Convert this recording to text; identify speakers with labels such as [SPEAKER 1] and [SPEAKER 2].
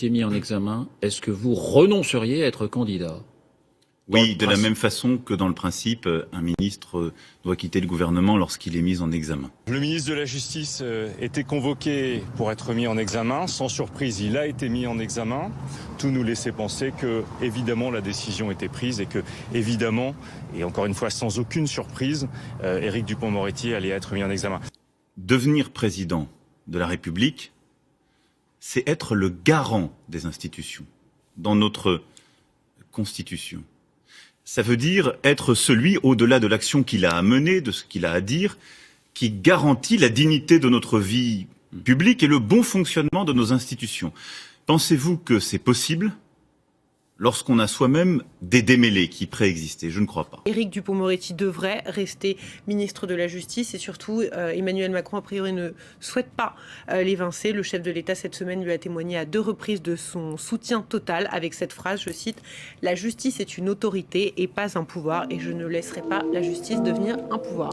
[SPEAKER 1] mis en examen, est-ce que vous renonceriez à être candidat ?
[SPEAKER 2] Oui, de la même façon que dans le principe, un ministre doit quitter le gouvernement lorsqu'il est mis en examen.
[SPEAKER 3] Le ministre de la Justice était convoqué pour être mis en examen. Sans surprise, il a été mis en examen. Tout nous laissait penser que, évidemment, la décision était prise et que, évidemment, et encore une fois sans aucune surprise, Éric Dupond-Moretti allait être mis en examen.
[SPEAKER 2] Devenir président de la République, c'est être le garant des institutions dans notre Constitution. Ça veut dire être celui, au-delà de l'action qu'il a à mener, de ce qu'il a à dire, qui garantit la dignité de notre vie publique et le bon fonctionnement de nos institutions. Pensez-vous que c'est possible lorsqu'on a soi-même des démêlés qui préexistaient? Je ne crois pas.
[SPEAKER 4] Éric Dupond-Moretti devrait rester ministre de la Justice et surtout Emmanuel Macron a priori ne souhaite pas l'évincer. Le chef de l'État cette semaine lui a témoigné à 2 reprises de son soutien total avec cette phrase, je cite, « La justice est une autorité et pas un pouvoir et je ne laisserai pas la justice devenir un pouvoir ».